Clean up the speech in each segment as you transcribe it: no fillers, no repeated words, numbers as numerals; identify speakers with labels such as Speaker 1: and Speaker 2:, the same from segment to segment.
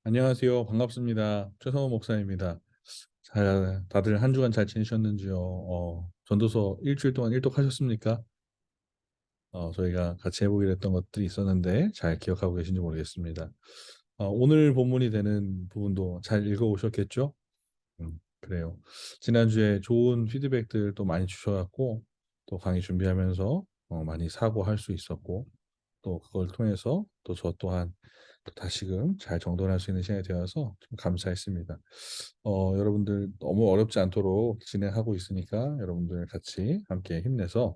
Speaker 1: 안녕하세요. 반갑습니다. 최성호 목사입니다. 다들 한 주간 잘 지내셨는지요? 전도서 일주일 동안 일독하셨습니까? 저희가 같이 해보기로 했던 것들이 있었는데 잘 기억하고 계신지 모르겠습니다. 오늘 본문이 되는 부분도 잘 읽어오셨겠죠? 그래요. 지난주에 좋은 피드백들 또 많이 주셔갖고 또 강의 준비하면서 많이 사고할 수 있었고 또 그걸 통해서 또 저 또한 또 다시금 잘 정돈할 수 있는 시간이 되어서 좀 감사했습니다. 여러분들 너무 어렵지 않도록 진행하고 있으니까 여러분들 같이 함께 힘내서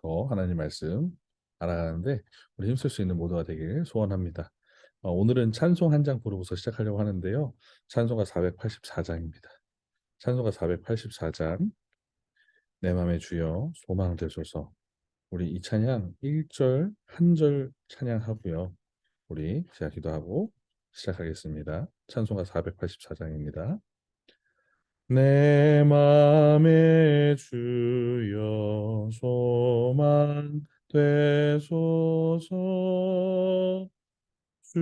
Speaker 1: 더 하나님 말씀 알아가는데 우리 힘쓸 수 있는 모두가 되길 소원합니다. 오늘은 찬송 한 장 부르고서 시작하려고 하는데요. 찬송가 484장입니다. 찬송가 484장 내 맘의 주여 소망 되소서. 우리 이 찬양 1절 한 절 찬양하고요. 우리 제가 기도하고 시작하겠습니다. 찬송가 484장입니다. 내 맘의 주여 소망 되소서. 주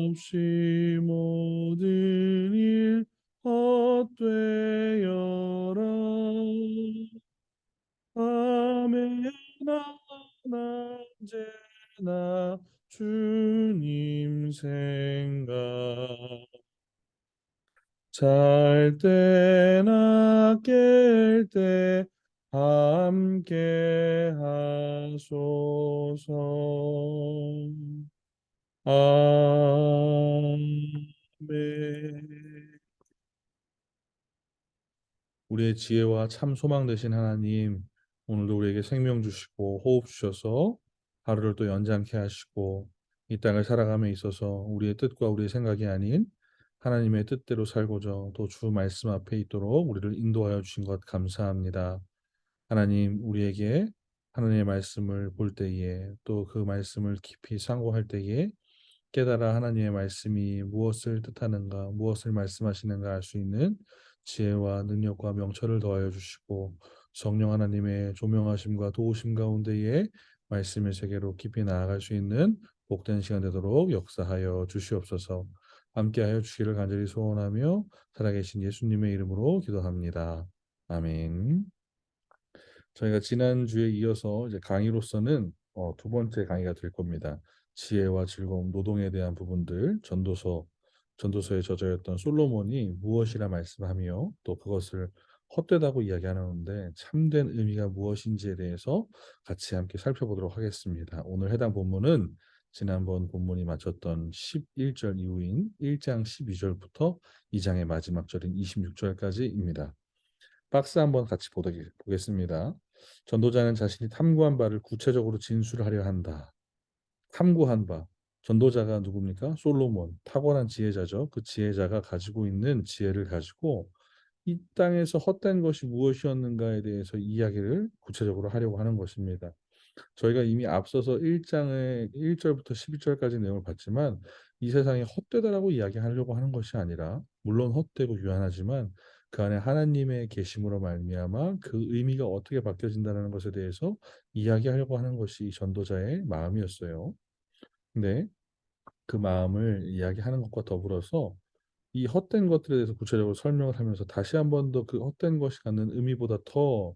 Speaker 1: 없이 모든 일 헛되어라. 아멘. 나 언제나 주님 생각 잘 때나 깰 때 함께 하소서. 아멘. 우리의 지혜와 참 소망 되신 하나님, 오늘도 우리에게 생명 주시고 호흡 주셔서 하루를 또 연장케 하시고 이 땅을 살아감에 있어서 우리의 뜻과 우리의 생각이 아닌 하나님의 뜻대로 살고자 또 주 말씀 앞에 있도록 우리를 인도하여 주신 것 감사합니다. 하나님, 우리에게 하나님의 말씀을 볼 때에 또 그 말씀을 깊이 상고할 때에 깨달아 하나님의 말씀이 무엇을 뜻하는가, 무엇을 말씀하시는가 알 수 있는 지혜와 능력과 명철을 더하여 주시고 성령 하나님의 조명하심과 도우심 가운데에 말씀의 세계로 깊이 나아갈 수 있는 복된 시간 되도록 역사하여 주시옵소서. 함께하여 주시기를 간절히 소원하며 살아계신 예수님의 이름으로 기도합니다. 아멘. 저희가 지난주에 이어서 이제 강의로서는 두 번째 강의가 될 겁니다. 지혜와 즐거움, 노동에 대한 부분들, 전도서에 저자였던 솔로몬이 무엇이라 말씀하며 또 그것을 헛되다고 이야기하는데 참된 의미가 무엇인지에 대해서 같이 함께 살펴보도록 하겠습니다. 오늘 해당 본문은 지난번 본문이 마쳤던 11절 이후인 1장 12절부터 2장의 마지막 절인 26절까지입니다. 박스 한번 같이 보겠습니다. 전도자는 자신이 탐구한 바를 구체적으로 진술하려 한다. 탐구한 바. 전도자가 누굽니까? 솔로몬. 탁월한 지혜자죠. 그 지혜자가 가지고 있는 지혜를 가지고 이 땅에서 헛된 것이 무엇이었는가에 대해서 이야기를 구체적으로 하려고 하는 것입니다. 저희가 이미 앞서서 1장의 1절부터 12절까지 내용을 봤지만 이 세상이 헛되다라고 이야기하려고 하는 것이 아니라 물론 헛되고 유한하지만 그 안에 하나님의 계심으로 말미암아 그 의미가 어떻게 바뀌어진다는 것에 대해서 이야기하려고 하는 것이 이 전도자의 마음이었어요. 근데 그 마음을 이야기하는 것과 더불어서 이 헛된 것들에 대해서 구체적으로 설명을 하면서 다시 한 번 더 그 헛된 것이 갖는 의미보다 더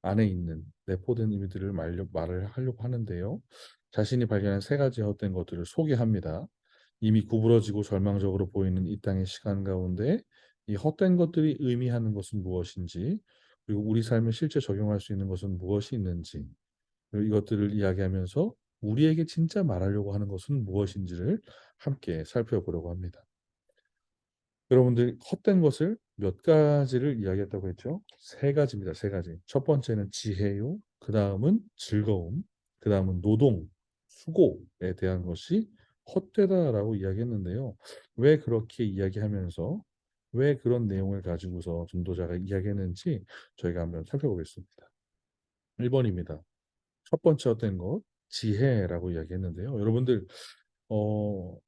Speaker 1: 안에 있는 내포된 의미들을 말을 하려고 하는데요. 자신이 발견한 세 가지 헛된 것들을 소개합니다. 이미 구부러지고 절망적으로 보이는 이 땅의 시간 가운데 이 헛된 것들이 의미하는 것은 무엇인지, 그리고 우리 삶에 실제 적용할 수 있는 것은 무엇이 있는지, 그리고 이것들을 이야기하면서 우리에게 진짜 말하려고 하는 것은 무엇인지를 함께 살펴보려고 합니다. 여러분들이 헛된 것을 몇 가지를 이야기했다고 했죠? 세 가지입니다. 세 가지. 첫 번째는 지혜요. 그 다음은 즐거움. 그 다음은 노동, 수고에 대한 것이 헛되다라고 이야기했는데요. 왜 그렇게 이야기하면서 왜 그런 내용을 가지고서 전도자가 이야기했는지 저희가 한번 살펴보겠습니다. 1번입니다. 첫 번째 헛된 것, 지혜라고 이야기했는데요. 어,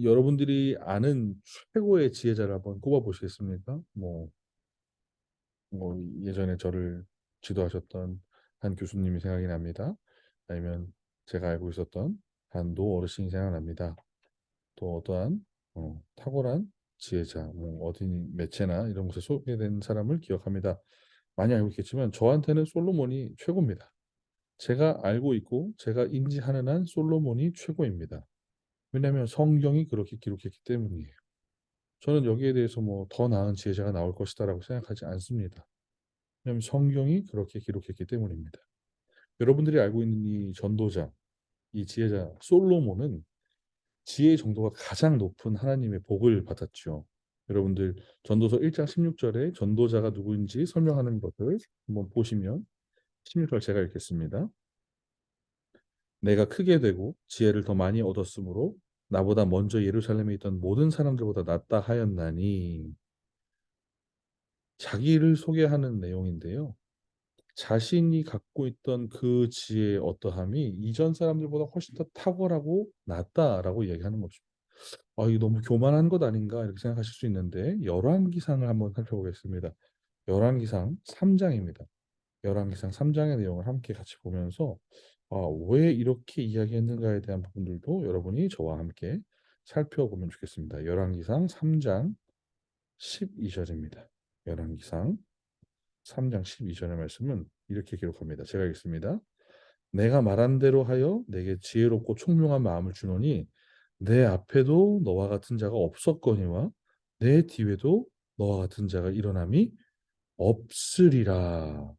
Speaker 1: 여러분들이 아는 최고의 지혜자를 한번 꼽아 보시겠습니까? 뭐 예전에 저를 지도하셨던 한 교수님이 생각이 납니다. 아니면 제가 알고 있었던 한 노 어르신이 생각납니다. 또 어떠한 탁월한 지혜자, 뭐 어디 매체나 이런 곳에 소개된 사람을 기억합니다. 많이 알고 있겠지만 저한테는 솔로몬이 최고입니다. 제가 알고 있고 제가 인지하는 한 솔로몬이 최고입니다. 왜냐하면 성경이 그렇게 기록했기 때문이에요. 저는 여기에 대해서 뭐 더 나은 지혜자가 나올 것이다라고 생각하지 않습니다. 왜냐하면 성경이 그렇게 기록했기 때문입니다. 여러분들이 알고 있는 이 전도자, 이 지혜자 솔로몬은 지혜의 정도가 가장 높은 하나님의 복을 받았죠. 여러분들 전도서 1장 16절에 전도자가 누구인지 설명하는 것을 한번 보시면 16절 제가 읽겠습니다. 내가 크게 되고 지혜를 더 많이 얻었으므로 나보다 먼저 예루살렘에 있던 모든 사람들보다 낫다 하였나니. 자기를 소개하는 내용인데요. 자신이 갖고 있던 그 지혜의 어떠함이 이전 사람들보다 훨씬 더 탁월하고 낫다라고 이야기하는 거죠. 이거 너무 교만한 것 아닌가 이렇게 생각하실 수 있는데 열왕기상을 한번 살펴보겠습니다. 열왕기상 3장입니다. 열왕기상 3장의 내용을 함께 같이 보면서 왜 이렇게 이야기했는가에 대한 부분들도 여러분이 저와 함께 살펴보면 좋겠습니다. 열왕기상 3장 12절입니다. 열왕기상 3장 12절의 말씀은 이렇게 기록합니다. 제가 읽습니다. 내가 말한 대로 하여 내게 지혜롭고 총명한 마음을 주노니 내 앞에도 너와 같은 자가 없었거니와 내 뒤에도 너와 같은 자가 일어남이 없으리라.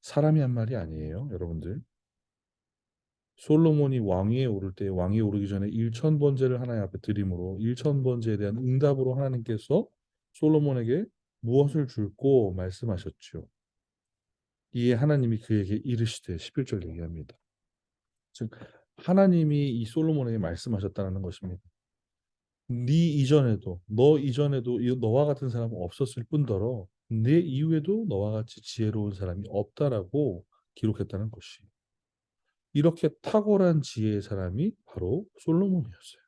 Speaker 1: 사람이 한 말이 아니에요, 여러분들. 솔로몬이 왕위에 오를 때 왕위에 오르기 전에 1,000번제를 하나님 앞에 드림으로 1,000번제에 대한 응답으로 하나님께서 솔로몬에게 무엇을 줄고 말씀하셨죠. 이에 하나님이 그에게 이르시되 11절 얘기합니다. 즉 하나님이 이 솔로몬에게 말씀하셨다는 것입니다. 네 이전에도 너 이전에도 너와 같은 사람은 없었을 뿐더러 내 이후에도 너와 같이 지혜로운 사람이 없다라고 기록했다는 것이. 이렇게 탁월한 지혜의 사람이 바로 솔로몬이었어요.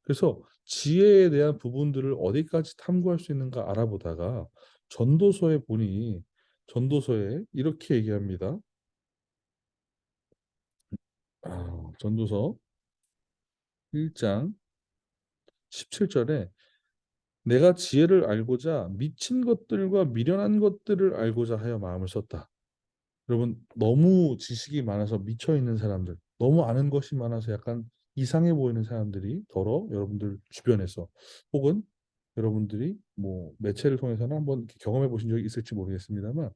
Speaker 1: 그래서 지혜에 대한 부분들을 어디까지 탐구할 수 있는가 알아보다가 전도서에 보니 전도서에 이렇게 얘기합니다. 전도서 1장 17절에 내가 지혜를 알고자 미친 것들과 미련한 것들을 알고자 하여 마음을 썼다. 여러분 너무 지식이 많아서 미쳐 있는 사람들, 너무 아는 것이 많아서 약간 이상해 보이는 사람들이 더러 여러분들 주변에서 혹은 여러분들이 뭐 매체를 통해서는 한번 이렇게 경험해 보신 적이 있을지 모르겠습니다만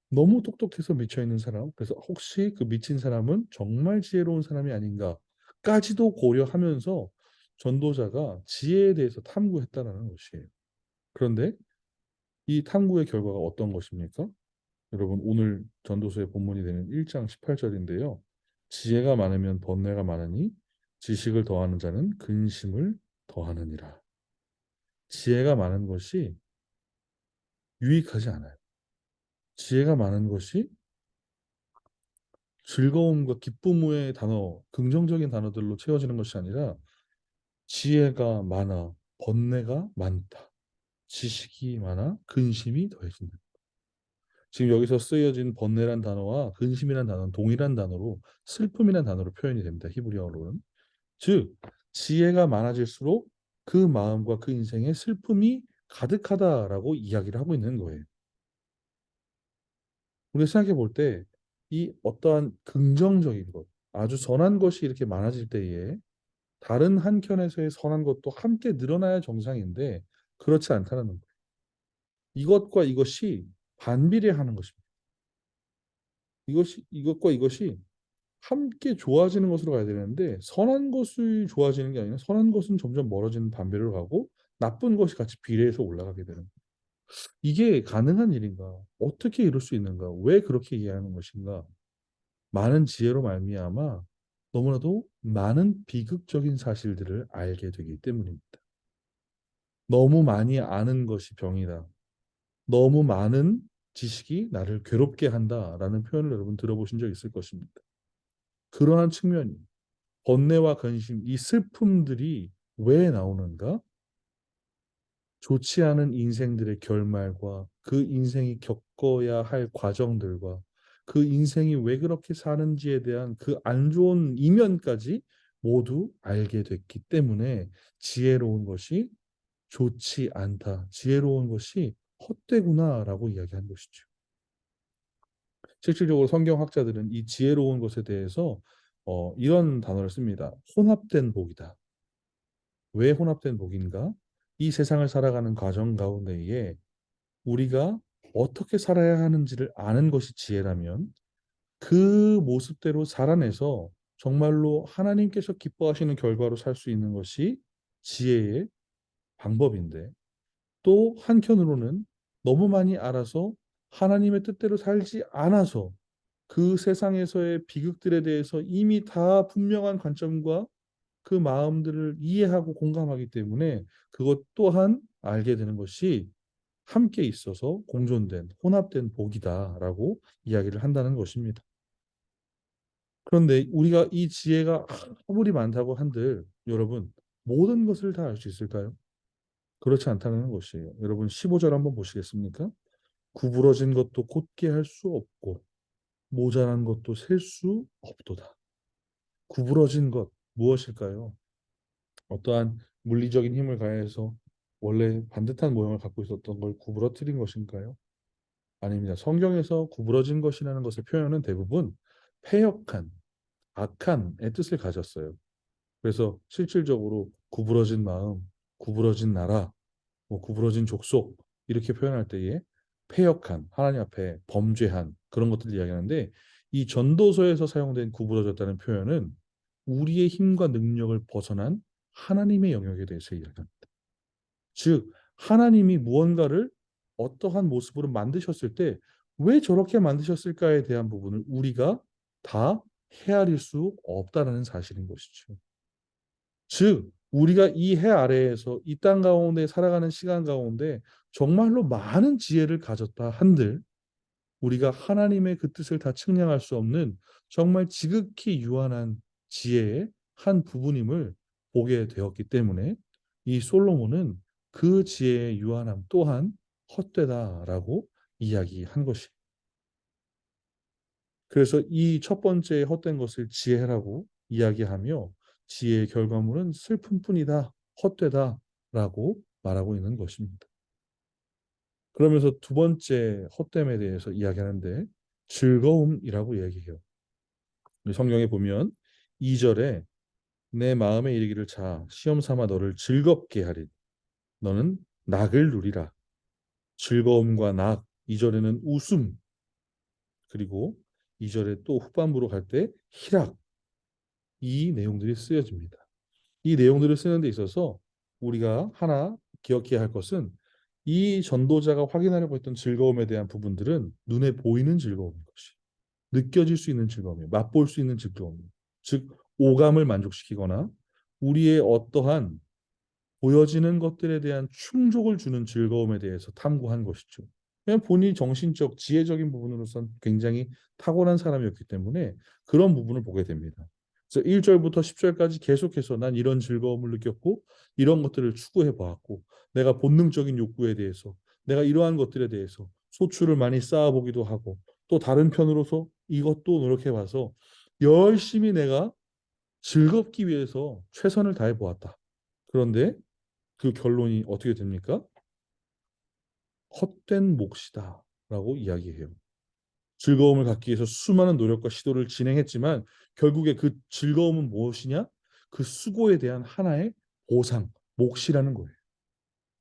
Speaker 1: 너무 똑똑해서 미쳐 있는 사람, 그래서 혹시 그 미친 사람은 정말 지혜로운 사람이 아닌가까지도 고려하면서 전도자가 지혜에 대해서 탐구했다라는 것이에요. 그런데 이 탐구의 결과가 어떤 것입니까? 여러분 오늘 전도서의 본문이 되는 1장 18절인데요. 지혜가 많으면 번뇌가 많으니 지식을 더하는 자는 근심을 더하느니라. 지혜가 많은 것이 유익하지 않아요. 지혜가 많은 것이 즐거움과 기쁨의 단어, 긍정적인 단어들로 채워지는 것이 아니라 지혜가 많아, 번뇌가 많다. 지식이 많아, 근심이 더해진다. 지금 여기서 쓰여진 번뇌란 단어와 근심이란 단어는 동일한 단어로 슬픔이란 단어로 표현이 됩니다. 히브리어로는. 즉 지혜가 많아질수록 그 마음과 그 인생에 슬픔이 가득하다라고 이야기를 하고 있는 거예요. 우리가 생각해 볼 때 이 어떠한 긍정적인 것, 아주 선한 것이 이렇게 많아질 때에 다른 한켠에서의 선한 것도 함께 늘어나야 정상인데 그렇지 않다는 거예요. 이것과 이것이 반비례하는 것입니다. 이것과 이것이 함께 좋아지는 것으로 가야 되는데 선한 것이 좋아지는 게 아니라 선한 것은 점점 멀어지는 반대로 가고 나쁜 것이 같이 비례해서 올라가게 되는 거예요. 이게 가능한 일인가? 어떻게 이룰 수 있는가? 왜 그렇게 이해하는 것인가? 많은 지혜로 말미암아 너무나도 많은 비극적인 사실들을 알게 되기 때문입니다. 너무 많이 아는 것이 병이다. 너무 많은 지식이 나를 괴롭게 한다라는 표현을 여러분 들어보신 적 있을 것입니다. 그러한 측면이 번뇌와 근심, 이 슬픔들이 왜 나오는가? 좋지 않은 인생들의 결말과 그 인생이 겪어야 할 과정들과 그 인생이 왜 그렇게 사는지에 대한 그 안 좋은 이면까지 모두 알게 됐기 때문에 지혜로운 것이 좋지 않다. 지혜로운 것이 헛되구나라고 이야기한 것이죠. 실질적으로 성경학자들은 이 지혜로운 것에 대해서 이런 단어를 씁니다. 혼합된 복이다. 왜 혼합된 복인가? 이 세상을 살아가는 과정 가운데에 우리가 어떻게 살아야 하는지를 아는 것이 지혜라면 그 모습대로 살아내서 정말로 하나님께서 기뻐하시는 결과로 살 수 있는 것이 지혜의 방법인데 또 한편으로는 너무 많이 알아서 하나님의 뜻대로 살지 않아서 그 세상에서의 비극들에 대해서 이미 다 분명한 관점과 그 마음들을 이해하고 공감하기 때문에 그것 또한 알게 되는 것이 함께 있어서 공존된 혼합된 복이다라고 이야기를 한다는 것입니다. 그런데 우리가 이 지혜가 아무리 많다고 한들 여러분 모든 것을 다 알 수 있을까요? 그렇지 않다는 것이에요. 여러분 15절 한번 보시겠습니까? 구부러진 것도 곧게 할 수 없고 모자란 것도 셀 수 없도다. 구부러진 것 무엇일까요? 어떠한 물리적인 힘을 가해서 원래 반듯한 모양을 갖고 있었던 걸 구부러뜨린 것인가요? 아닙니다. 성경에서 구부러진 것이라는 것의 표현은 대부분 패역한, 악한의 뜻을 가졌어요. 그래서 실질적으로 구부러진 마음, 구부러진 나라, 뭐 구부러진 족속 이렇게 표현할 때에 패역한, 하나님 앞에 범죄한 그런 것들을 이야기하는데 이 전도서에서 사용된 구부러졌다는 표현은 우리의 힘과 능력을 벗어난 하나님의 영역에 대해서 이야기합니다. 즉 하나님이 무언가를 어떠한 모습으로 만드셨을 때 왜 저렇게 만드셨을까에 대한 부분을 우리가 다 헤아릴 수 없다는 사실인 것이죠. 즉 우리가 이 해 아래에서 이 땅 가운데 살아가는 시간 가운데 정말로 많은 지혜를 가졌다 한들 우리가 하나님의 그 뜻을 다 측량할 수 없는 정말 지극히 유한한 지혜의 한 부분임을 보게 되었기 때문에 이 솔로몬은 그 지혜의 유한함 또한 헛되다라고 이야기한 것이. 그래서 이 첫 번째 헛된 것을 지혜라고 이야기하며 지혜의 결과물은 슬픔뿐이다, 헛되다라고 말하고 있는 것입니다. 그러면서 두 번째 헛됨에 대해서 이야기하는데 즐거움이라고 얘기해요. 성경에 보면 2절에 내 마음에 이르기를 자 시험 삼아 너를 즐겁게 하리 너는 낙을 누리라. 즐거움과 낙 2절에는 웃음 그리고 2절에 또 후반부로 갈 때 희락 이 내용들이 쓰여집니다. 이 내용들을 쓰는 데 있어서 우리가 하나 기억해야 할 것은 이 전도자가 확인하려고 했던 즐거움에 대한 부분들은 눈에 보이는 즐거움인 것이 느껴질 수 있는 즐거움이에요. 맛볼 수 있는 즐거움이에요. 즉 오감을 만족시키거나 우리의 어떠한 보여지는 것들에 대한 충족을 주는 즐거움에 대해서 탐구한 것이죠. 그냥 본인이 정신적, 지혜적인 부분으로선 굉장히 탁월한 사람이었기 때문에 그런 부분을 보게 됩니다. 그래서 1절부터 10절까지 계속해서 난 이런 즐거움을 느꼈고 이런 것들을 추구해 보았고 내가 본능적인 욕구에 대해서 내가 이러한 것들에 대해서 소출을 많이 쌓아보기도 하고 또 다른 편으로서 이것도 노력해 봐서 열심히 내가 즐겁기 위해서 최선을 다해 보았다. 그런데 그 결론이 어떻게 됩니까? 헛된 몫이다 라고 이야기해요. 즐거움을 갖기 위해서 수많은 노력과 시도를 진행했지만 결국에 그 즐거움은 무엇이냐? 그 수고에 대한 하나의 보상, 몫이라는 거예요.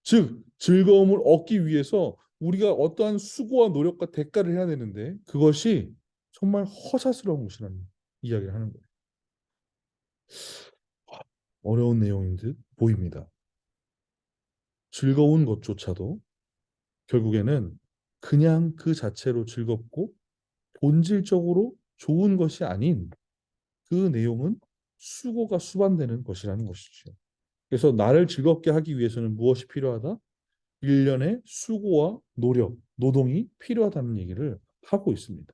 Speaker 1: 즉 즐거움을 얻기 위해서 우리가 어떠한 수고와 노력과 대가를 해야 되는데 그것이 정말 허사스러운 것이라는 이야기를 하는 거예요. 어려운 내용인 듯 보입니다. 즐거운 것조차도 결국에는 그냥 그 자체로 즐겁고 본질적으로 좋은 것이 아닌 그 내용은 수고가 수반되는 것이라는 것이죠. 그래서 나를 즐겁게 하기 위해서는 무엇이 필요하다? 일련의 수고와 노력, 노동이 필요하다는 얘기를 하고 있습니다.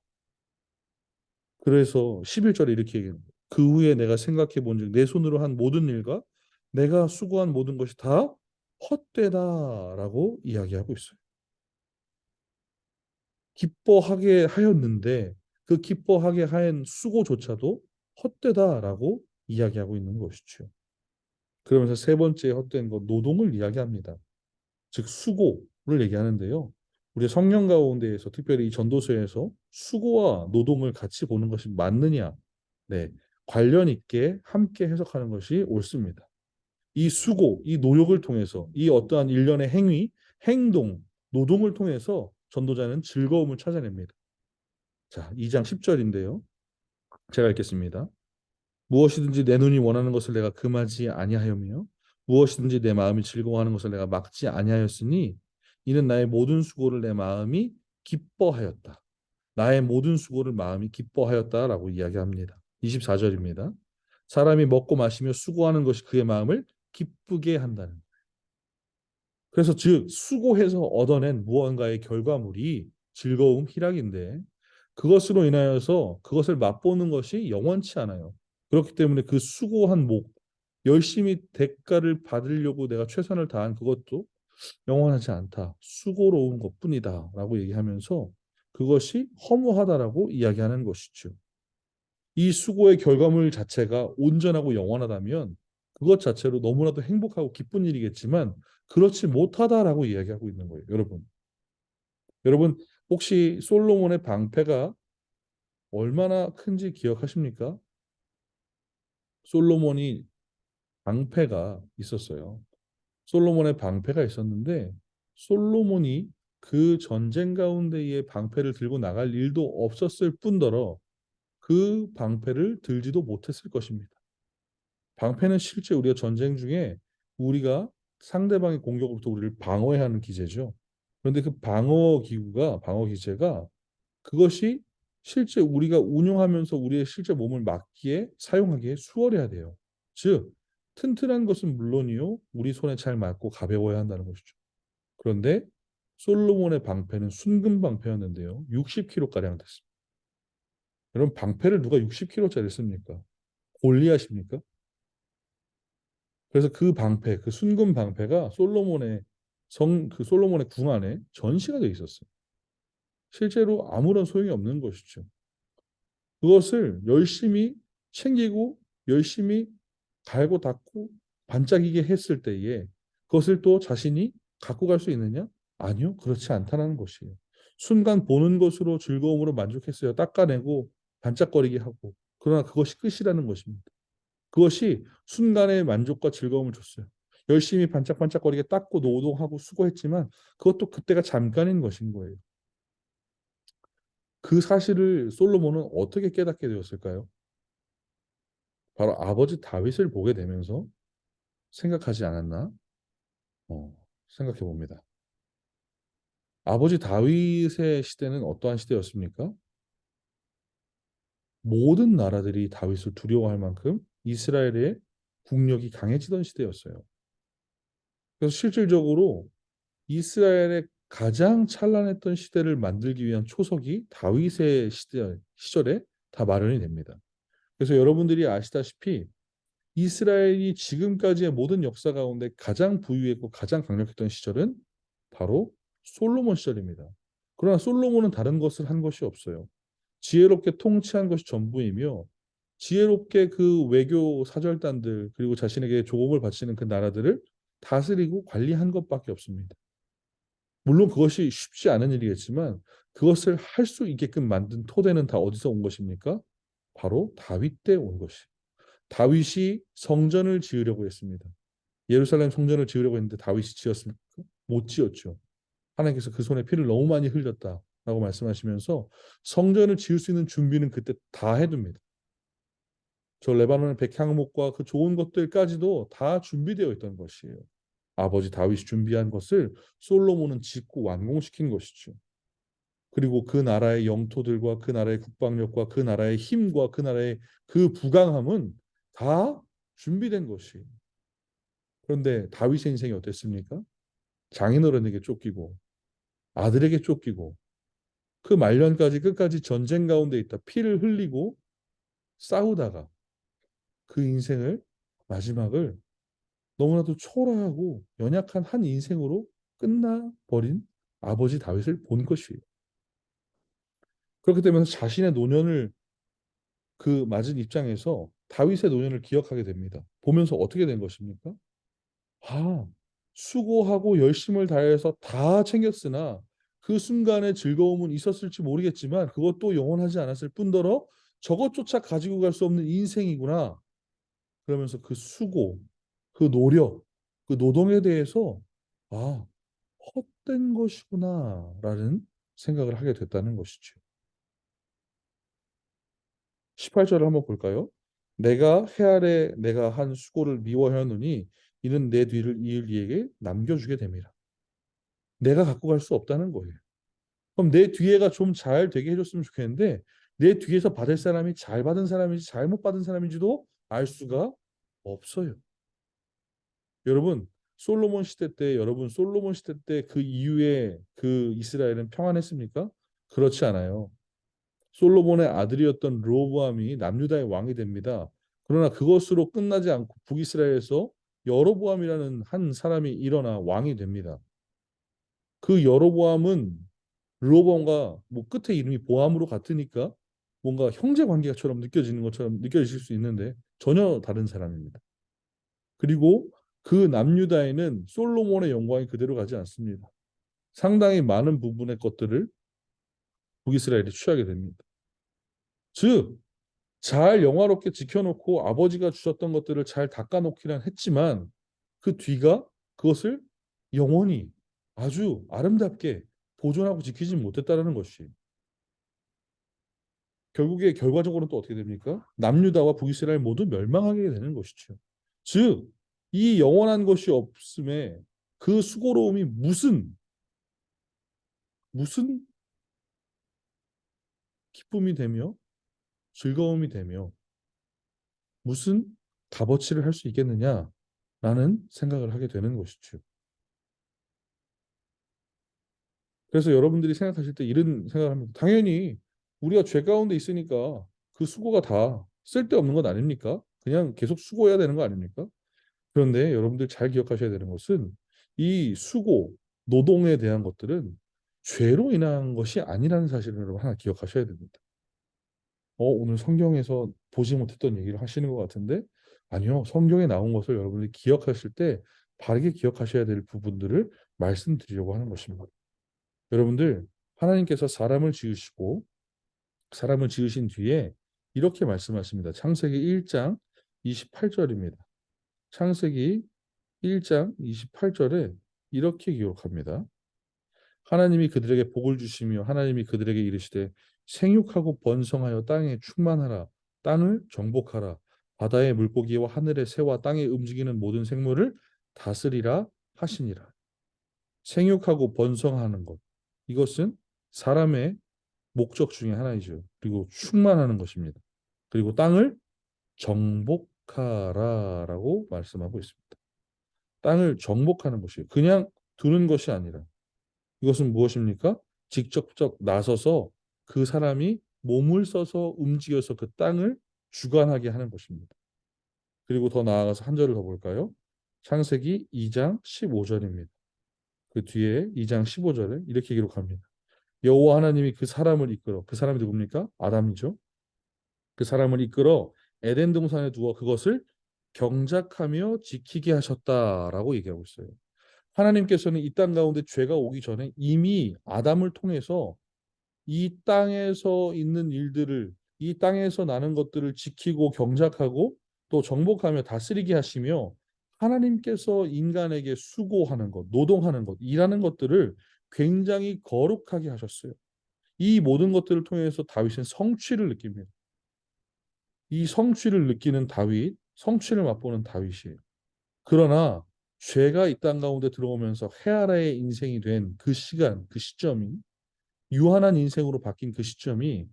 Speaker 1: 그래서 11절에 이렇게 얘기합니다. 그 후에 내가 생각해 본즉 내 손으로 한 모든 일과 내가 수고한 모든 것이 다 헛되다라고 이야기하고 있어요. 기뻐하게 하였는데 그 기뻐하게 하인 수고조차도 헛되다라고 이야기하고 있는 것이죠. 그러면서 세 번째 헛된 것 노동을 이야기합니다. 즉 수고를 얘기하는데요. 우리 성경 가운데에서 특별히 이 전도서에서 수고와 노동을 같이 보는 것이 맞느냐? 네, 관련 있게 함께 해석하는 것이 옳습니다. 이 수고, 이 노력을 통해서 이 어떠한 일련의 행위, 행동, 노동을 통해서 전도자는 즐거움을 찾아냅니다. 자, 2장 10절인데요. 제가 읽겠습니다. 무엇이든지 내 눈이 원하는 것을 내가 금하지 아니하였며 무엇이든지 내 마음이 즐거워하는 것을 내가 막지 아니하였으니 이는 나의 모든 수고를 내 마음이 기뻐하였다. 나의 모든 수고를 마음이 기뻐하였다라고 이야기합니다. 24절입니다. 사람이 먹고 마시며 수고하는 것이 그의 마음을 기쁘게 한다는. 그래서 즉 수고해서 얻어낸 무언가의 결과물이 즐거움, 희락인데 그것으로 인하여서 그것을 맛보는 것이 영원치 않아요. 그렇기 때문에 그 수고한 목, 열심히 대가를 받으려고 내가 최선을 다한 그것도 영원하지 않다. 수고로운 것뿐이다. 라고 얘기하면서 그것이 허무하다라고 이야기하는 것이죠. 이 수고의 결과물 자체가 온전하고 영원하다면 그것 자체로 너무나도 행복하고 기쁜 일이겠지만 그렇지 못하다라고 이야기하고 있는 거예요. 여러분 혹시 솔로몬의 방패가 얼마나 큰지 기억하십니까? 솔로몬이 방패가 있었어요. 솔로몬의 방패가 있었는데 솔로몬이 그 전쟁 가운데에 방패를 들고 나갈 일도 없었을 뿐더러 그 방패를 들지도 못했을 것입니다. 방패는 실제 우리가 전쟁 중에 우리가 상대방의 공격으로부터 우리를 방어해야 하는 기제죠. 그런데 그 방어 기구가 방어 기제가 그것이 실제 우리가 운용하면서 우리의 실제 몸을 막기에 사용하기에 수월해야 돼요. 즉 튼튼한 것은 물론이요 우리 손에 잘 맞고 가벼워야 한다는 것이죠. 그런데 솔로몬의 방패는 순금 방패였는데요. 60kg가량 됐습니다. 여러분 방패를 누가 60kg짜리 씁니까? 골리앗입니까? 그래서 그 방패, 그 순금 방패가 그 솔로몬의 궁 안에 전시가 되어 있었어요. 실제로 아무런 소용이 없는 것이죠. 그것을 열심히 챙기고 열심히 갈고 닦고 반짝이게 했을 때에 그것을 또 자신이 갖고 갈 수 있느냐? 아니요, 그렇지 않다는 것이에요. 순간 보는 것으로 즐거움으로 만족했어요. 닦아내고 반짝거리게 하고. 그러나 그것이 끝이라는 것입니다. 그것이 순간의 만족과 즐거움을 줬어요. 열심히 반짝반짝거리게 닦고 노동하고 수고했지만 그것도 그때가 잠깐인 것인 거예요. 그 사실을 솔로몬은 어떻게 깨닫게 되었을까요? 바로 아버지 다윗을 보게 되면서 생각하지 않았나? 생각해 봅니다. 아버지 다윗의 시대는 어떠한 시대였습니까? 모든 나라들이 다윗을 두려워할 만큼 이스라엘의 국력이 강해지던 시대였어요. 그래서 실질적으로 이스라엘의 가장 찬란했던 시대를 만들기 위한 초석이 다윗의 시절에 다 마련이 됩니다. 그래서 여러분들이 아시다시피 이스라엘이 지금까지의 모든 역사 가운데 가장 부유했고 가장 강력했던 시절은 바로 솔로몬 시절입니다. 그러나 솔로몬은 다른 것을 한 것이 없어요. 지혜롭게 통치한 것이 전부이며 지혜롭게 그 외교 사절단들 그리고 자신에게 조공을 바치는 그 나라들을 다스리고 관리한 것밖에 없습니다. 물론 그것이 쉽지 않은 일이겠지만 그것을 할 수 있게끔 만든 토대는 다 어디서 온 것입니까? 바로 다윗 때 온 것이. 다윗이 성전을 지으려고 했습니다. 예루살렘 성전을 지으려고 했는데 다윗이 지었습니까? 못 지었죠. 하나님께서 그 손에 피를 너무 많이 흘렸다라고 말씀하시면서 성전을 지을 수 있는 준비는 그때 다 해둡니다. 저 레바논의 백향목과 그 좋은 것들까지도 다 준비되어 있던 것이에요. 아버지 다윗이 준비한 것을 솔로몬은 짓고 완공시킨 것이죠. 그리고 그 나라의 영토들과 그 나라의 국방력과 그 나라의 힘과 그 나라의 그 부강함은 다 준비된 것이. 그런데 다윗의 인생이 어땠습니까? 장인어른에게 쫓기고 아들에게 쫓기고 그 말년까지 끝까지 전쟁 가운데 있다 피를 흘리고 싸우다가 그 인생을 마지막을 너무나도 초라하고 연약한 한 인생으로 끝나버린 아버지 다윗을 본 것이에요. 그렇기 때문에 자신의 노년을 그 맞은 입장에서 다윗의 노년을 기억하게 됩니다. 보면서 어떻게 된 것입니까? 아, 수고하고 열심을 다해서 다 챙겼으나 그 순간의 즐거움은 있었을지 모르겠지만 그것도 영원하지 않았을 뿐더러 저것조차 가지고 갈 수 없는 인생이구나. 그러면서 그 수고, 그 노력, 그 노동에 대해서 아, 헛된 것이구나라는 생각을 하게 됐다는 것이죠. 18절을 한번 볼까요? 내가 해 아래 내가 한 수고를 미워하노니 이는 내 뒤를 이을 이에게 남겨주게 됨이라. 내가 갖고 갈 수 없다는 거예요. 그럼 내 뒤에가 좀 잘 되게 해줬으면 좋겠는데 내 뒤에서 받을 사람이 잘 받은 사람인지 잘못 받은 사람인지도 알 수가 없어요. 여러분 솔로몬 시대 때 여러분 솔로몬 시대 때 그 이후에 그 이스라엘은 평안했습니까? 그렇지 않아요. 솔로몬의 아들이었던 르호보암이 남유다의 왕이 됩니다. 그러나 그것으로 끝나지 않고 북이스라엘에서 여로보암이라는 한 사람이 일어나 왕이 됩니다. 그 여로보암은 르호보암과 뭐 끝에 이름이 보암으로 같으니까 뭔가 형제 관계처럼 느껴지는 것처럼 느껴지실 수 있는데 전혀 다른 사람입니다. 그리고 그 남유다에는 솔로몬의 영광이 그대로 가지 않습니다. 상당히 많은 부분의 것들을 북이스라엘이 취하게 됩니다. 즉 잘 영화롭게 지켜놓고 아버지가 주셨던 것들을 잘 닦아놓기란 했지만 그 뒤가 그것을 영원히 아주 아름답게 보존하고 지키지 못했다는 것이 결국에 결과적으로는 또 어떻게 됩니까? 남유다와 북이스라엘 모두 멸망하게 되는 것이죠. 즉, 이 영원한 것이 없음에 그 수고로움이 무슨 기쁨이 되며 즐거움이 되며 무슨 값어치를 할 수 있겠느냐라는 생각을 하게 되는 것이죠. 그래서 여러분들이 생각하실 때 이런 생각을 합니다. 당연히 우리가 죄 가운데 있으니까 그 수고가 다 쓸데없는 것 아닙니까? 그냥 계속 수고해야 되는 거 아닙니까? 그런데 여러분들 잘 기억하셔야 되는 것은 이 수고, 노동에 대한 것들은 죄로 인한 것이 아니라는 사실을 여러분 하나 기억하셔야 됩니다. 오늘 성경에서 보지 못했던 얘기를 하시는 것 같은데 아니요. 성경에 나온 것을 여러분들이 기억하실 때 바르게 기억하셔야 될 부분들을 말씀드리려고 하는 것입니다. 여러분들 하나님께서 사람을 지으신 뒤에 이렇게 말씀하십니다. 창세기 1장 28절입니다. 창세기 1장 28절에 이렇게 기록합니다. 하나님이 그들에게 복을 주시며 하나님이 그들에게 이르시되 생육하고 번성하여 땅에 충만하라 땅을 정복하라 바다의 물고기와 하늘의 새와 땅에 움직이는 모든 생물을 다스리라 하시니라. 생육하고 번성하는 것 이것은 사람의 목적 중에 하나이죠. 그리고 충만하는 것입니다. 그리고 땅을 정복하라라고 말씀하고 있습니다. 땅을 정복하는 것이에요. 그냥 두는 것이 아니라 이것은 무엇입니까? 직접적 나서서 그 사람이 몸을 써서 움직여서 그 땅을 주관하게 하는 것입니다. 그리고 더 나아가서 한 절을 더 볼까요? 창세기 2장 15절입니다. 그 뒤에 2장 15절에 이렇게 기록합니다. 여호와 하나님이 그 사람을 이끌어 그 사람이 누굽니까? 아담이죠. 그 사람을 이끌어 에덴 동산에 두어 그것을 경작하며 지키게 하셨다라고 얘기하고 있어요. 하나님께서는 이 땅 가운데 죄가 오기 전에 이미 아담을 통해서 이 땅에서 있는 일들을 이 땅에서 나는 것들을 지키고 경작하고 또 정복하며 다스리게 하시며 하나님께서 인간에게 수고하는 것, 노동하는 것, 일하는 것들을 굉장히 거룩하게 하셨어요. 이 모든 것들을 통해서 다윗은 성취를 느낍니다. 이 성취를 느끼는 다윗, 성취를 맛보는 다윗이에요. 그러나 죄가 이 땅 가운데 들어오면서 해 아래의 인생이 된 그 시간, 그 시점이 유한한 인생으로 바뀐 그 시점이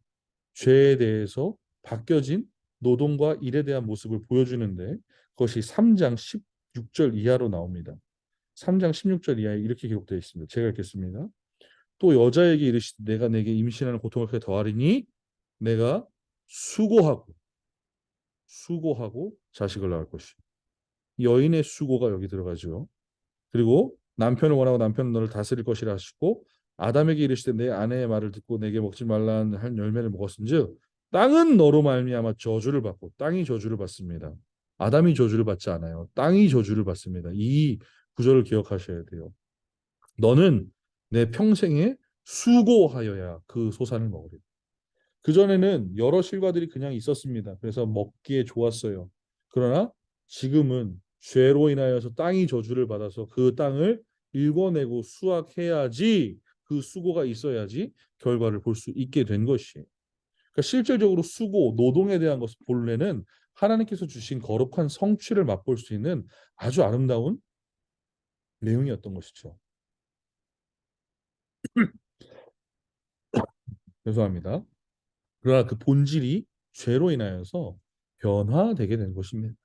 Speaker 1: 죄에 대해서 바뀌어진 노동과 일에 대한 모습을 보여주는데 그것이 3장 16절 이하로 나옵니다. 3장 16절 이하에 이렇게 기록되어 있습니다. 제가 읽겠습니다. 또 여자에게 이르시되 내가 내게 임신하는 고통을 크게 더하리니 내가 수고하고 자식을 낳을 것이. 여인의 수고가 여기 들어가죠. 그리고 남편을 원하고 남편은 너를 다스릴 것이라 하시고 아담에게 이르시되 내 아내의 말을 듣고 내게 먹지 말라 한 열매를 먹었은즉 땅은 너로 말미암아 저주를 받고 땅이 저주를 받습니다. 아담이 저주를 받지 않아요. 땅이 저주를 받습니다. 이 구절을 기억하셔야 돼요. 너는 내 평생에 수고하여야 그 소산을 먹으리. 그전에는 여러 실과들이 그냥 있었습니다. 그래서 먹기에 좋았어요. 그러나 지금은 죄로 인하여서 땅이 저주를 받아서 그 땅을 일궈내고 수확해야지, 그 수고가 있어야지 결과를 볼 수 있게 된 것이에요. 그러니까 실질적으로 수고, 노동에 대한 것은 본래는 하나님께서 주신 거룩한 성취를 맛볼 수 있는 아주 아름다운 내용이었던 것이죠. 죄송합니다. 그러나 그 본질이 죄로 인하여서 변화되게 된 것입니다.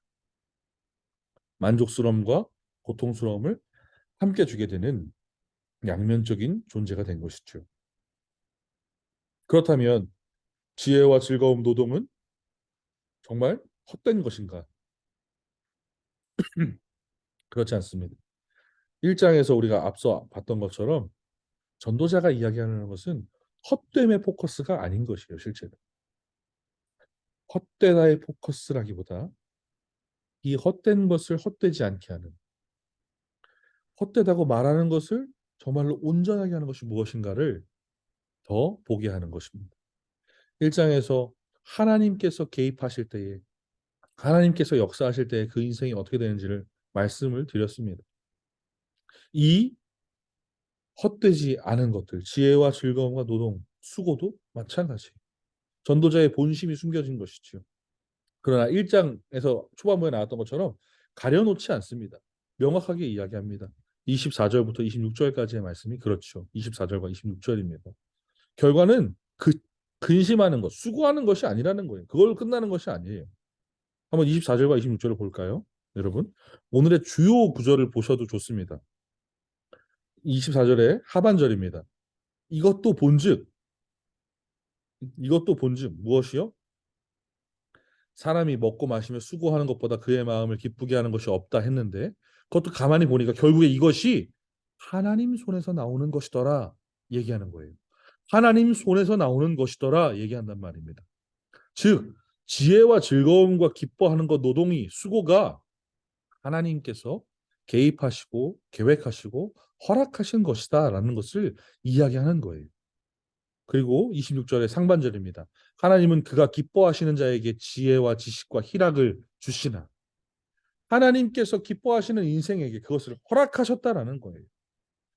Speaker 1: 만족스러움과 고통스러움을 함께 주게 되는 양면적인 존재가 된 것이죠. 그렇다면 지혜와 즐거움, 노동은 정말 헛된 것인가? 그렇지 않습니다. 1장에서 우리가 앞서 봤던 것처럼 전도자가 이야기하는 것은 헛됨의 포커스가 아닌 것이에요. 실제로 헛되다의 포커스라기보다 이 헛된 것을 헛되지 않게 하는, 헛되다고 말하는 것을 정말로 온전하게 하는 것이 무엇인가를 더 보게 하는 것입니다. 1장에서 하나님께서 개입하실 때에, 하나님께서 역사하실 때에 그 인생이 어떻게 되는지를 말씀을 드렸습니다. 이 헛되지 않은 것들, 지혜와 즐거움과 노동, 수고도 마찬가지. 전도자의 본심이 숨겨진 것이지요. 그러나 1장에서 초반부에 나왔던 것처럼 가려놓지 않습니다. 명확하게 이야기합니다. 24절부터 26절까지의 말씀이 그렇죠. 24절과 26절입니다. 결과는 그 근심하는 것, 수고하는 것이 아니라는 거예요. 그걸 끝나는 것이 아니에요. 한번 24절과 26절을 볼까요? 여러분, 오늘의 주요 구절을 보셔도 좋습니다. 24절의 하반절입니다. 이것도 본즉, 이것도 본즉 무엇이요? 사람이 먹고 마시며 수고하는 것보다 그의 마음을 기쁘게 하는 것이 없다 했는데, 그것도 가만히 보니까 결국에 이것이 하나님 손에서 나오는 것이더라 얘기하는 거예요. 하나님 손에서 나오는 것이더라 얘기한단 말입니다. 즉 지혜와 즐거움과 기뻐하는 것, 노동이, 수고가 하나님께서 개입하시고 계획하시고 허락하신 것이다라는 것을 이야기하는 거예요. 그리고 26절의 상반절입니다. 하나님은 그가 기뻐하시는 자에게 지혜와 지식과 희락을 주시나. 하나님께서 기뻐하시는 인생에게 그것을 허락하셨다라는 거예요.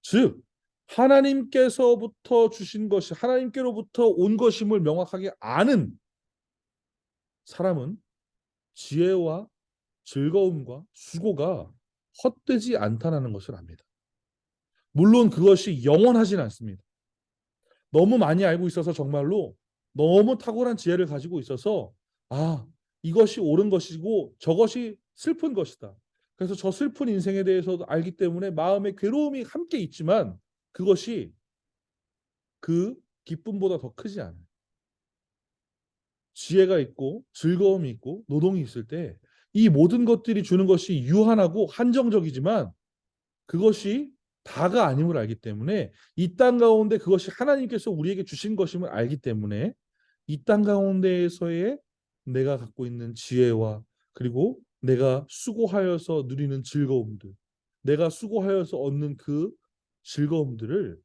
Speaker 1: 즉 하나님께서부터 주신 것이, 하나님께로부터 온 것임을 명확하게 아는 사람은 지혜와 즐거움과 수고가 헛되지 않다는 것을 압니다. 물론 그것이 영원하진 않습니다. 너무 많이 알고 있어서, 정말로 너무 탁월한 지혜를 가지고 있어서, 아, 이것이 옳은 것이고 저것이 슬픈 것이다. 그래서 저 슬픈 인생에 대해서도 알기 때문에 마음의 괴로움이 함께 있지만 그것이 그 기쁨보다 더 크지 않아요. 지혜가 있고 즐거움이 있고 노동이 있을 때 이 모든 것들이 주는 것이 유한하고 한정적이지만 그것이 다가 아님을 알기 때문에, 이 땅 가운데 그것이 하나님께서 우리에게 주신 것임을 알기 때문에 이 땅 가운데에서의 내가 갖고 있는 지혜와, 그리고 내가 수고하여서 누리는 즐거움들, 내가 수고하여서 얻는 그 즐거움들을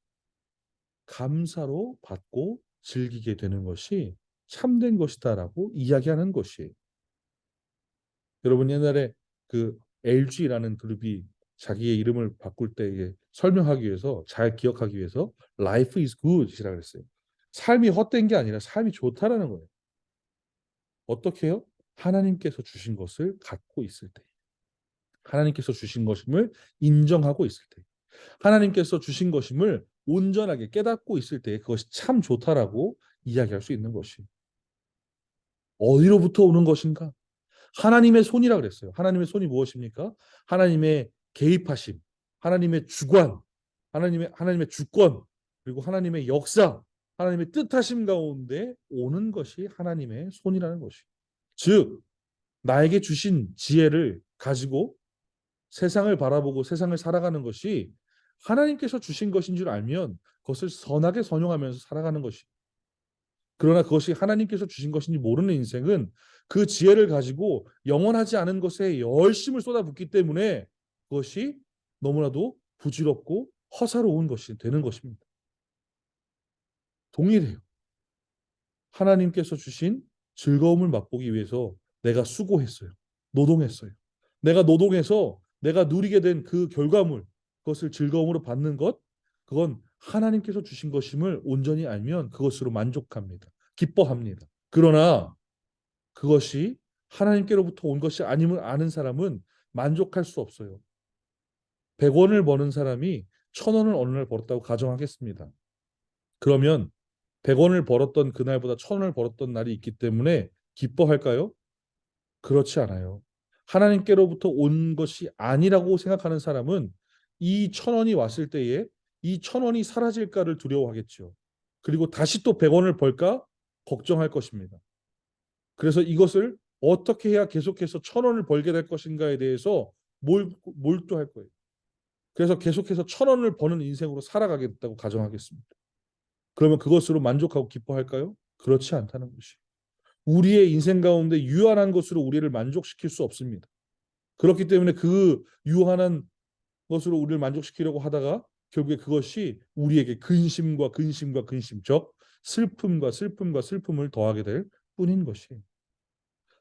Speaker 1: 감사로 받고 즐기게 되는 것이 참된 것이다라고 이야기하는 것이에요. 여러분, 옛날에 그 LG라는 그룹이 자기의 이름을 바꿀 때 설명하기 위해서, 잘 기억하기 위해서 Life is good이라고 했어요. 삶이 헛된 게 아니라 삶이 좋다라는 거예요. 어떻게 해요? 하나님께서 주신 것을 갖고 있을 때, 하나님께서 주신 것임을 인정하고 있을 때, 하나님께서 주신 것임을 온전하게 깨닫고 있을 때 그것이 참 좋다라고 이야기할 수 있는 것이. 어디로부터 오는 것인가? 하나님의 손이라 그랬어요. 하나님의 손이 무엇입니까? 하나님의 개입하심, 하나님의 주관, 하나님의 주권, 그리고 하나님의 역사, 하나님의 뜻하심 가운데 오는 것이 하나님의 손이라는 것이. 즉 나에게 주신 지혜를 가지고 세상을 바라보고 세상을 살아가는 것이 하나님께서 주신 것인 줄 알면 그것을 선하게 선용하면서 살아가는 것이. 그러나 그것이 하나님께서 주신 것인지 모르는 인생은 그 지혜를 가지고 영원하지 않은 것에 열심을 쏟아붓기 때문에 그것이 너무나도 부질없고 허사로운 것이 되는 것입니다. 동일해요. 하나님께서 주신 즐거움을 맛보기 위해서 내가 수고했어요. 노동했어요. 내가 노동해서 내가 누리게 된 그 결과물, 그것을 즐거움으로 받는 것, 그건 하나님께서 주신 것임을 온전히 알면 그것으로 만족합니다. 기뻐합니다. 그러나 그것이 하나님께로부터 온 것이 아님을 아는 사람은 만족할 수 없어요. 100원을 버는 사람이 1000원을 어느 날 벌었다고 가정하겠습니다. 그러면 100원을 벌었던 그날보다 1000원을 벌었던 날이 있기 때문에 기뻐할까요? 그렇지 않아요. 하나님께로부터 온 것이 아니라고 생각하는 사람은 이 1000원이 왔을 때에 이 1000원이 사라질까를 두려워하겠죠. 그리고 다시 또 100원을 벌까 걱정할 것입니다. 그래서 이것을 어떻게 해야 계속해서 1000원을 벌게 될 것인가에 대해서 몰두할 거예요. 그래서 계속해서 1000원을 버는 인생으로 살아가겠다고 가정하겠습니다. 그러면 그것으로 만족하고 기뻐할까요? 그렇지 않다는 것이. 우리의 인생 가운데 유한한 것으로 우리를 만족시킬 수 없습니다. 그렇기 때문에 그 유한한 것으로 우리를 만족시키려고 하다가 결국에 그것이 우리에게 근심과 근심과 근심, 즉 슬픔과 슬픔과 슬픔을 더하게 될 뿐인 것이에요.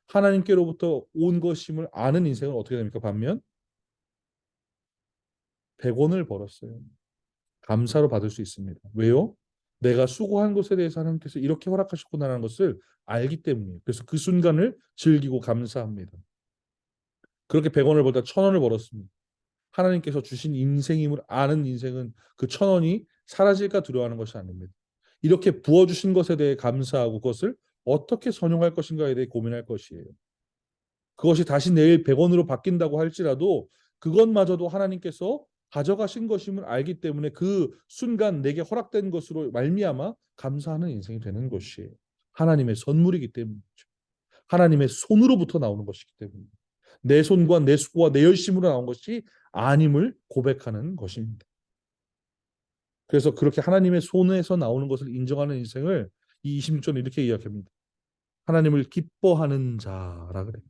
Speaker 1: 하나님께로부터 온 것임을 아는 인생은 어떻게 됩니까? 반면 100원을 벌었어요. 감사로 받을 수 있습니다. 왜요? 내가 수고한 것에 대해서 하나님께서 이렇게 허락하셨구나라는 것을 알기 때문이에요. 그래서 그 순간을 즐기고 감사합니다. 그렇게 100원을 벌다 1000원을 벌었습니다. 하나님께서 주신 인생임을 아는 인생은 그 1000원이 사라질까 두려워하는 것이 아닙니다. 이렇게 부어주신 것에 대해 감사하고 그것을 어떻게 선용할 것인가에 대해 고민할 것이에요. 그것이 다시 내일 100원으로 바뀐다고 할지라도 그것마저도 하나님께서 가져가신 것임을 알기 때문에 그 순간 내게 허락된 것으로 말미암아 감사하는 인생이 되는 것이에요. 하나님의 선물이기 때문이죠. 하나님의 손으로부터 나오는 것이기 때문에 내 손과 내 수고와 내 열심으로 나온 것이 아님을 고백하는 것입니다. 그래서 그렇게 하나님의 손에서 나오는 것을 인정하는 인생을 이 26절은 이렇게 이야기합니다. 하나님을 기뻐하는 자라 그래요.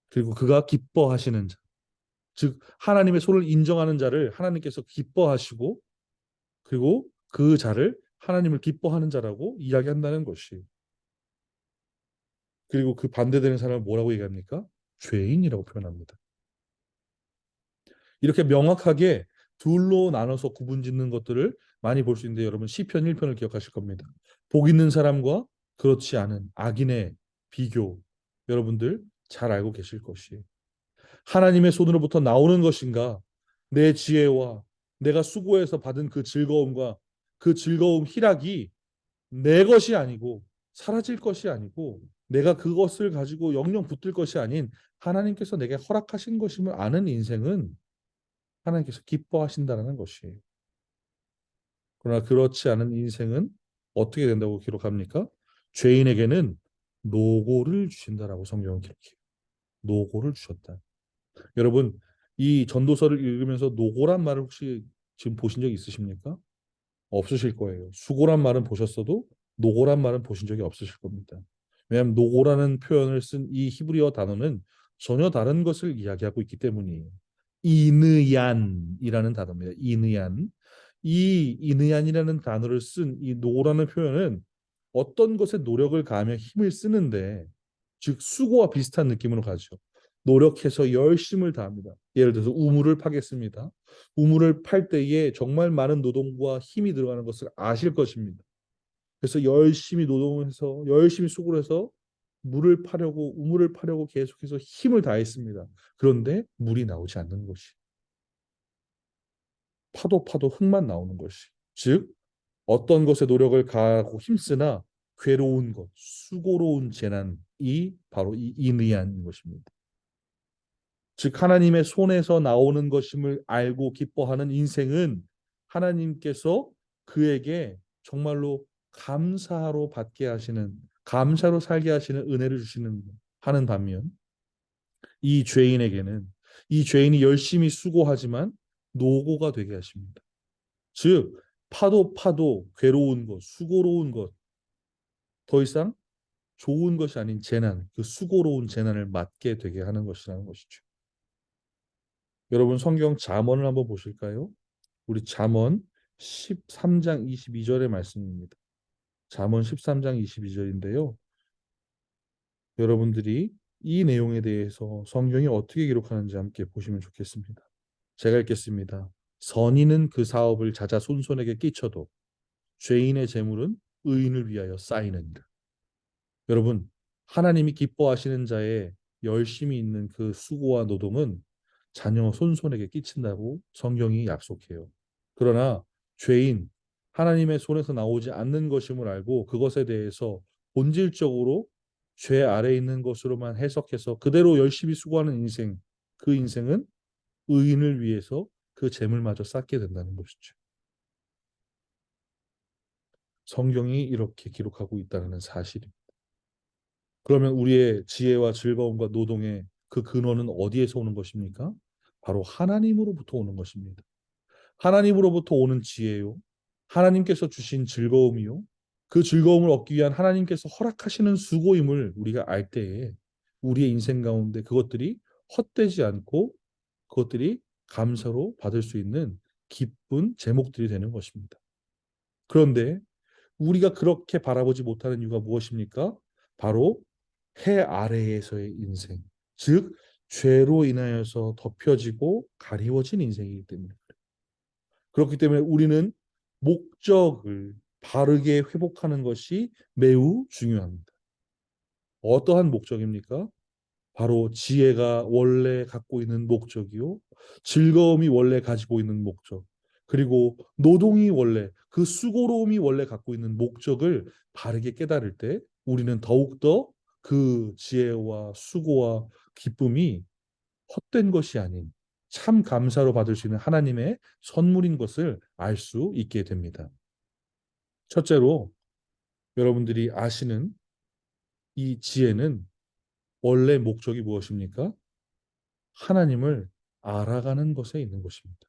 Speaker 1: 그리고 그가 기뻐하시는 자. 즉 하나님의 손을 인정하는 자를 하나님께서 기뻐하시고 그리고 그 자를 하나님을 기뻐하는 자라고 이야기한다는 것이. 그리고 그 반대되는 사람을 뭐라고 얘기합니까? 죄인이라고 표현합니다. 이렇게 명확하게 둘로 나눠서 구분짓는 것들을 많이 볼 수 있는데 여러분 시편 1편을 기억하실 겁니다. 복 있는 사람과 그렇지 않은 악인의 비교 여러분들 잘 알고 계실 것이에요. 하나님의 손으로부터 나오는 것인가? 내 지혜와 내가 수고해서 받은 그 즐거움과 그 즐거움 희락이 내 것이 아니고 사라질 것이 아니고 내가 그것을 가지고 영영 붙들 것이 아닌 하나님께서 내게 허락하신 것임을 아는 인생은 하나님께서 기뻐하신다는 것이에요. 그러나 그렇지 않은 인생은 어떻게 된다고 기록합니까? 죄인에게는 노고를 주신다라고 성경은 기록해요. 노고를 주셨다. 여러분, 이 전도서를 읽으면서 노고란 말을 혹시 지금 보신 적 있으십니까? 없으실 거예요. 수고란 말은 보셨어도 노고란 말은 보신 적이 없으실 겁니다. 왜냐하면 노고라는 표현을 쓴 이 히브리어 단어는 전혀 다른 것을 이야기하고 있기 때문이에요. 이느얀이라는 단어입니다. 이느얀. 이 이느얀이라는 단어를 쓴 이 노고라는 표현은 어떤 것에 노력을 가하며 힘을 쓰는데 즉 수고와 비슷한 느낌으로 가죠. 노력해서 열심을 다합니다. 예를 들어서 우물을 파겠습니다. 우물을 팔 때에 정말 많은 노동과 힘이 들어가는 것을 아실 것입니다. 그래서 열심히 노동을 해서 열심히 수고를 해서 물을 파려고 우물을 파려고 계속해서 힘을 다했습니다. 그런데 물이 나오지 않는 것이 파도 흙만 나오는 것이 즉 어떤 것에 노력을 가하고 힘쓰나 괴로운 것, 수고로운 재난이 바로 이 인의한 것입니다. 즉 하나님의 손에서 나오는 것임을 알고 기뻐하는 인생은 하나님께서 그에게 정말로 감사로 받게 하시는 감사로 살게 하시는 은혜를 주시는 하는 반면 이 죄인에게는 이 죄인이 열심히 수고하지만 노고가 되게 하십니다. 즉 파도 괴로운 것, 수고로운 것, 더 이상 좋은 것이 아닌 재난, 그 수고로운 재난을 맞게 되게 하는 것이라는 것이죠. 여러분 성경 잠언을 한번 보실까요? 우리 잠언 13장 22절의 말씀입니다. 잠언 13장 22절인데요. 여러분들이 이 내용에 대해서 성경이 어떻게 기록하는지 함께 보시면 좋겠습니다. 제가 읽겠습니다. 선인은 그 사업을 자자손손에게 끼쳐도 죄인의 재물은 의인을 위하여 쌓이느니라. 여러분, 하나님이 기뻐하시는 자의 열심히 있는 그 수고와 노동은 자녀 손손에게 끼친다고 성경이 약속해요. 그러나 죄인, 하나님의 손에서 나오지 않는 것임을 알고 그것에 대해서 본질적으로 죄 아래 있는 것으로만 해석해서 그대로 열심히 수고하는 인생, 그 인생은 의인을 위해서 그 재물마저 쌓게 된다는 것이죠. 성경이 이렇게 기록하고 있다는 사실입니다. 그러면 우리의 지혜와 즐거움과 노동의 그 근원은 어디에서 오는 것입니까? 바로 하나님으로부터 오는 것입니다. 하나님으로부터 오는 지혜요. 하나님께서 주신 즐거움이요. 그 즐거움을 얻기 위한 하나님께서 허락하시는 수고임을 우리가 알 때에 우리의 인생 가운데 그것들이 헛되지 않고 그것들이 감사로 받을 수 있는 기쁜 제목들이 되는 것입니다. 그런데 우리가 그렇게 바라보지 못하는 이유가 무엇입니까? 바로 해 아래에서의 인생, 즉 죄로 인하여서 덮여지고 가리워진 인생이기 때문에 그렇기 때문에 우리는 목적을 바르게 회복하는 것이 매우 중요합니다. 어떠한 목적입니까? 바로 지혜가 원래 갖고 있는 목적이요. 즐거움이 원래 가지고 있는 목적. 그리고 노동이 원래 그 수고로움이 원래 갖고 있는 목적을 바르게 깨달을 때 우리는 더욱더 그 지혜와 수고와 기쁨이 헛된 것이 아닌 참 감사로 받을 수 있는 하나님의 선물인 것을 알 수 있게 됩니다. 첫째로 여러분들이 아시는 이 지혜는 원래 목적이 무엇입니까? 하나님을 알아가는 것에 있는 것입니다.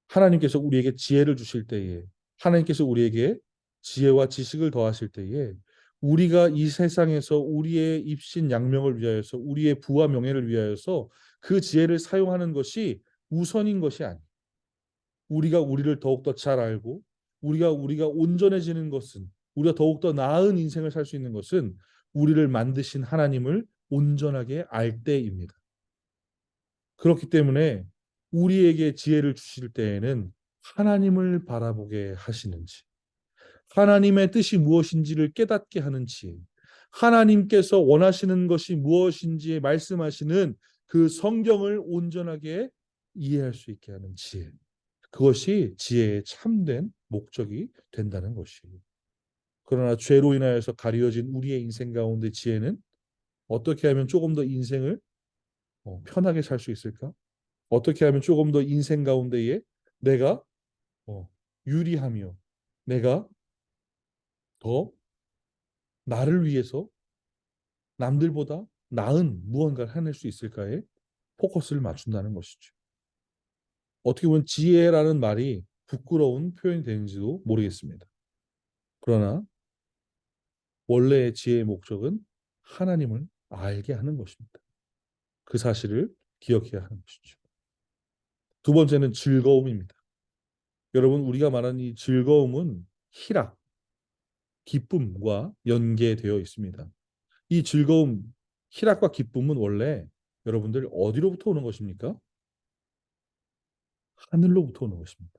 Speaker 1: 하나님께서 우리에게 지혜를 주실 때에 하나님께서 우리에게 지혜와 지식을 더하실 때에 우리가 이 세상에서 우리의 입신 양명을 위하여서 우리의 부와 명예를 위하여서 그 지혜를 사용하는 것이 우선인 것이 아니. 우리가 우리를 더욱더 잘 알고 우리가 온전해지는 것은 우리가 더욱더 나은 인생을 살 수 있는 것은 우리를 만드신 하나님을 온전하게 알 때입니다. 그렇기 때문에 우리에게 지혜를 주실 때에는 하나님을 바라보게 하시는지, 하나님의 뜻이 무엇인지를 깨닫게 하는 지혜, 하나님께서 원하시는 것이 무엇인지 말씀하시는 그 성경을 온전하게 이해할 수 있게 하는 지혜. 그것이 지혜의 참된 목적이 된다는 것이에요. 그러나 죄로 인하여서 가려진 우리의 인생 가운데 지혜는 어떻게 하면 조금 더 인생을 편하게 살 수 있을까? 어떻게 하면 조금 더 인생 가운데에 내가 어, 유리하며 내가 더 나를 위해서 남들보다 나은 무언가를 해낼 수 있을까에 포커스를 맞춘다는 것이죠. 어떻게 보면 지혜라는 말이 부끄러운 표현이 되는지도 모르겠습니다. 그러나 원래의 지혜의 목적은 하나님을 알게 하는 것입니다. 그 사실을 기억해야 하는 것이죠. 두 번째는 즐거움입니다. 여러분 우리가 말하는 이 즐거움은 희락, 기쁨과 연계되어 있습니다. 이 즐거움, 희락과 기쁨은 원래 여러분들 어디로부터 오는 것입니까? 하늘로부터 오는 것입니다.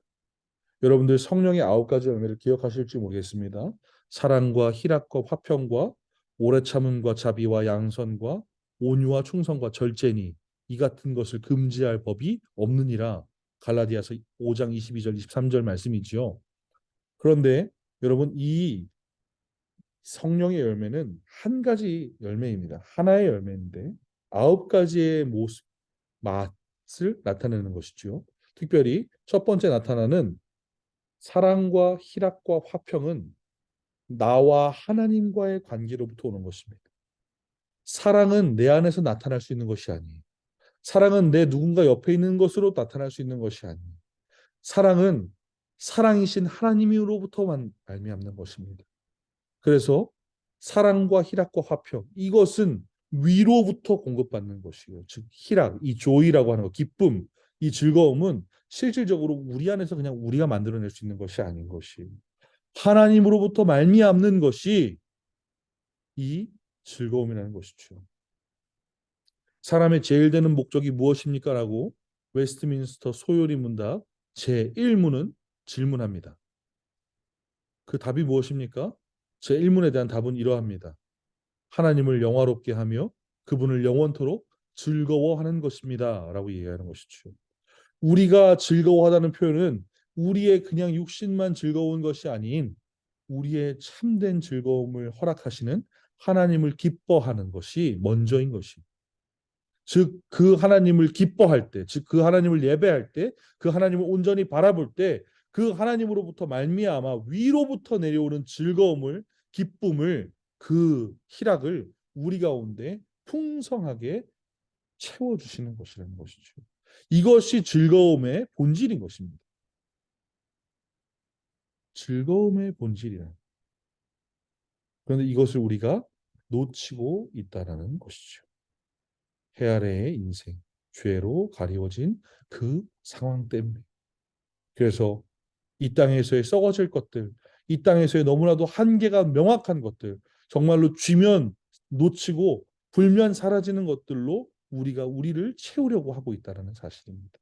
Speaker 1: 여러분들 성령의 9가지 열매를 기억하실지 모르겠습니다. 사랑과 희락과 화평과 오래 참음과 자비와 양선과 온유와 충성과 절제니 이 같은 것을 금지할 법이 없느니라. 갈라디아서 5장 22절 23절 말씀이지요. 그런데 여러분 이 성령의 열매는 한 가지 열매입니다. 하나의 열매인데 9가지의 모습, 맛을 나타내는 것이죠. 특별히 첫 번째 나타나는 사랑과 희락과 화평은 나와 하나님과의 관계로부터 오는 것입니다. 사랑은 내 안에서 나타날 수 있는 것이 아니에요. 사랑은 내 누군가 옆에 있는 것으로 나타날 수 있는 것이 아니에요. 사랑은 사랑이신 하나님으로부터만 말미암는 것입니다. 그래서 사랑과 희락과 화평 이것은 위로부터 공급받는 것이에요. 즉 희락, 이 조이라고 하는 것, 기쁨, 이 즐거움은 실질적으로 우리 안에서 그냥 우리가 만들어낼 수 있는 것이 아닌 것이 하나님으로부터 말미암는 것이 이 즐거움이라는 것이죠. 사람의 제일 되는 목적이 무엇입니까? 라고 웨스트민스터 소요리 문답 제1문은 질문합니다. 그 답이 무엇입니까? 제1문에 대한 답은 이러합니다. 하나님을 영화롭게 하며 그분을 영원토록 즐거워하는 것입니다. 라고 얘기하는 것이죠. 우리가 즐거워하다는 표현은 우리의 그냥 육신만 즐거운 것이 아닌 우리의 참된 즐거움을 허락하시는 하나님을 기뻐하는 것이 먼저인 것입니다. 즉 그 하나님을 기뻐할 때, 즉 그 하나님을 예배할 때, 그 하나님을 온전히 바라볼 때, 그 하나님으로부터 말미암아 위로부터 내려오는 즐거움을, 기쁨을, 그 희락을 우리 가운데 풍성하게 채워주시는 것이라는 것이죠. 이것이 즐거움의 본질인 것입니다. 즐거움의 본질이라. 그런데 이것을 우리가 놓치고 있다라는 것이죠. 해 아래의 인생, 죄로 가리워진 그 상황 때문에. 그래서 이 땅에서의 썩어질 것들, 이 땅에서의 너무나도 한계가 명확한 것들, 정말로 쥐면 놓치고 불면 사라지는 것들로 우리가 우리를 채우려고 하고 있다는 사실입니다.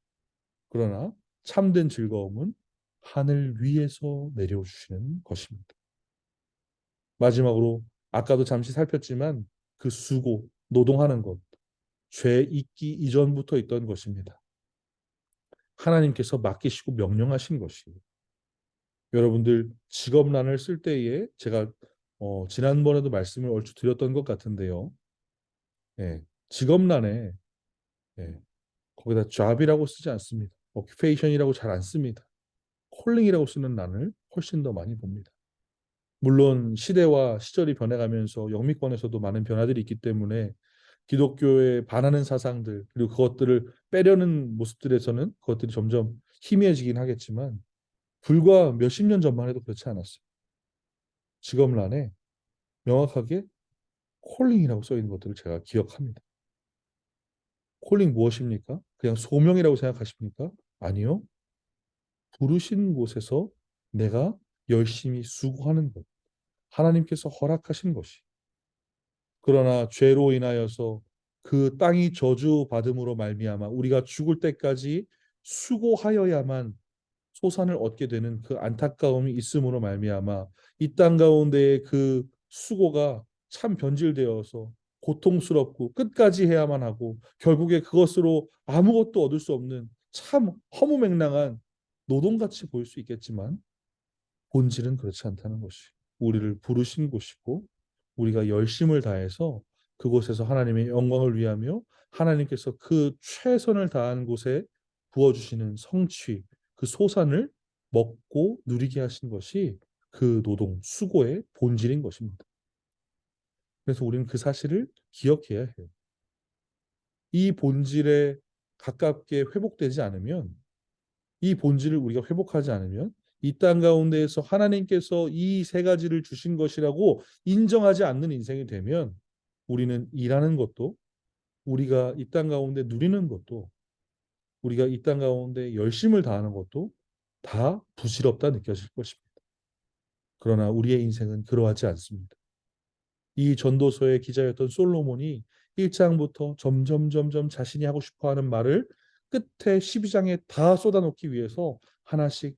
Speaker 1: 그러나 참된 즐거움은 하늘 위에서 내려주시는 것입니다. 마지막으로 아까도 잠시 살폈지만 그 수고, 노동하는 것, 죄 있기 이전부터 있던 것입니다. 하나님께서 맡기시고 명령하신 것이에요. 여러분들 직업란을 쓸 때에 제가 지난번에도 말씀을 얼추 드렸던 것 같은데요. 예, 직업란에 예, 거기다 job이라고 쓰지 않습니다. occupation이라고 잘 안 씁니다. calling이라고 쓰는 란을 훨씬 더 많이 봅니다. 물론 시대와 시절이 변해가면서 영미권에서도 많은 변화들이 있기 때문에 기독교에 반하는 사상들 그리고 그것들을 빼려는 모습들에서는 그것들이 점점 희미해지긴 하겠지만 불과 몇십 년 전만 해도 그렇지 않았어요. 직업란에 명확하게 콜링이라고 써 있는 것들을 제가 기억합니다. 콜링 무엇입니까? 그냥 소명이라고 생각하십니까? 아니요. 부르신 곳에서 내가 열심히 수고하는 것. 하나님께서 허락하신 것이. 그러나 죄로 인하여서 그 땅이 저주받음으로 말미암아 우리가 죽을 때까지 수고하여야만 소산을 얻게 되는 그 안타까움이 있음으로 말미암아 이 땅 가운데의 그 수고가 참 변질되어서 고통스럽고 끝까지 해야만 하고 결국에 그것으로 아무것도 얻을 수 없는 참 허무맹랑한 노동같이 보일 수 있겠지만 본질은 그렇지 않다는 것이 우리를 부르신 곳이고 우리가 열심을 다해서 그곳에서 하나님의 영광을 위하며 하나님께서 그 최선을 다한 곳에 부어주시는 성취, 그 소산을 먹고 누리게 하신 것이 그 노동, 수고의 본질인 것입니다. 그래서 우리는 그 사실을 기억해야 해요. 이 본질에 가깝게 회복되지 않으면 이 본질을 우리가 회복하지 않으면 이 땅 가운데에서 하나님께서 이 세 가지를 주신 것이라고 인정하지 않는 인생이 되면 우리는 일하는 것도 우리가 이 땅 가운데 누리는 것도 우리가 이 땅 가운데 열심을 다하는 것도 다 부질없다 느껴질 것입니다. 그러나 우리의 인생은 그러하지 않습니다. 이 전도서의 기자였던 솔로몬이 1장부터 점점 자신이 하고 싶어하는 말을 끝에 12장에 다 쏟아놓기 위해서 하나씩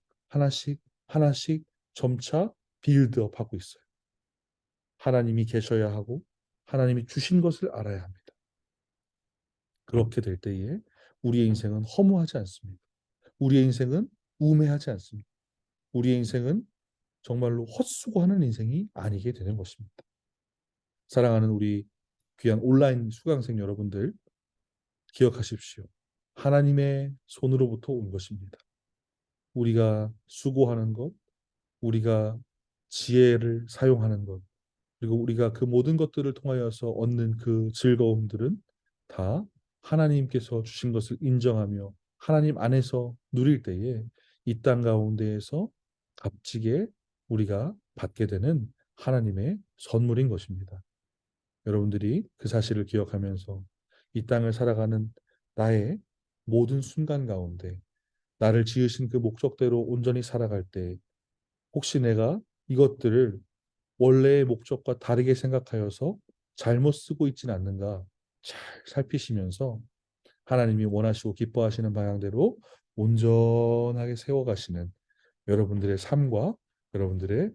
Speaker 1: 하나씩 점차 빌드업하고 있어요. 하나님이 계셔야 하고 하나님이 주신 것을 알아야 합니다. 그렇게 될 때에 우리의 인생은 허무하지 않습니다. 우리의 인생은 우매하지 않습니다. 우리의 인생은 정말로 헛수고하는 인생이 아니게 되는 것입니다. 사랑하는 우리 귀한 온라인 수강생 여러분들 기억하십시오. 하나님의 손으로부터 온 것입니다. 우리가 수고하는 것, 우리가 지혜를 사용하는 것, 그리고 우리가 그 모든 것들을 통하여서 얻는 그 즐거움들은 다 하나님께서 주신 것을 인정하며 하나님 안에서 누릴 때에 이 땅 가운데에서 값지게 우리가 받게 되는 하나님의 선물인 것입니다. 여러분들이 그 사실을 기억하면서 이 땅을 살아가는 나의 모든 순간 가운데 나를 지으신 그 목적대로 온전히 살아갈 때 혹시 내가 이것들을 원래의 목적과 다르게 생각하여서 잘못 쓰고 있지는 않는가 잘 살피시면서 하나님이 원하시고 기뻐하시는 방향대로 온전하게 세워가시는 여러분들의 삶과 여러분들의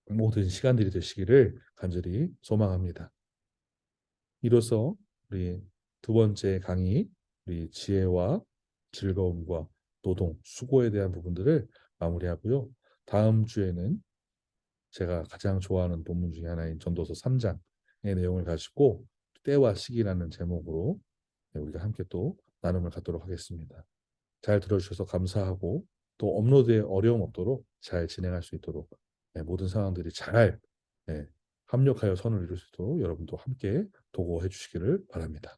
Speaker 1: 모든 시간들이 되시기를 간절히 소망합니다. 이로써 우리 두 번째 강의, 우리 지혜와 즐거움과 노동, 수고에 대한 부분들을 마무리하고요. 다음 주에는 제가 가장 좋아하는 본문 중에 하나인 전도서 3장의 내용을 가지고 때와 시기라는 제목으로 우리가 함께 또 나눔을 갖도록 하겠습니다. 잘 들어주셔서 감사하고 또 업로드에 어려움 없도록 잘 진행할 수 있도록 모든 상황들이 잘 합력하여 선을 이룰 수 있도록 여러분도 함께 도구해 주시기를 바랍니다.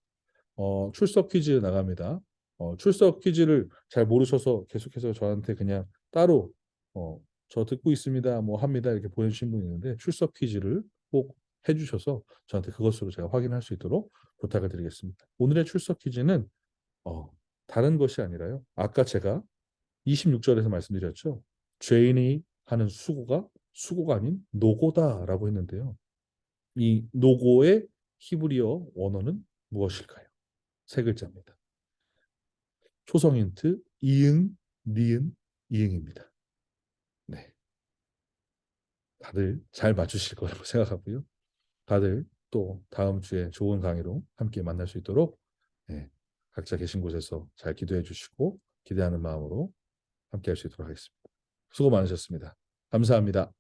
Speaker 1: 출석 퀴즈 나갑니다. 출석 퀴즈를 잘 모르셔서 계속해서 저한테 그냥 따로 저 듣고 있습니다, 뭐 합니다 이렇게 보내주신 분이 있는데 출석 퀴즈를 꼭 해주셔서 저한테 그것으로 제가 확인할 수 있도록 부탁을 드리겠습니다. 오늘의 출석 퀴즈는 어, 다른 것이 아니라요. 아까 제가 26절에서 말씀드렸죠. 죄인이 하는 수고가 아닌 노고다라고 했는데요. 이 노고의 히브리어 원어는 무엇일까요? 세 글자입니다. 초성 힌트 이응, 니은, 이응입니다. 네, 다들 잘 맞추실 거라고 생각하고요. 다들 또 다음 주에 좋은 강의로 함께 만날 수 있도록 네, 각자 계신 곳에서 잘 기도해 주시고 기대하는 마음으로 함께 할 수 있도록 하겠습니다. 수고 많으셨습니다. 감사합니다.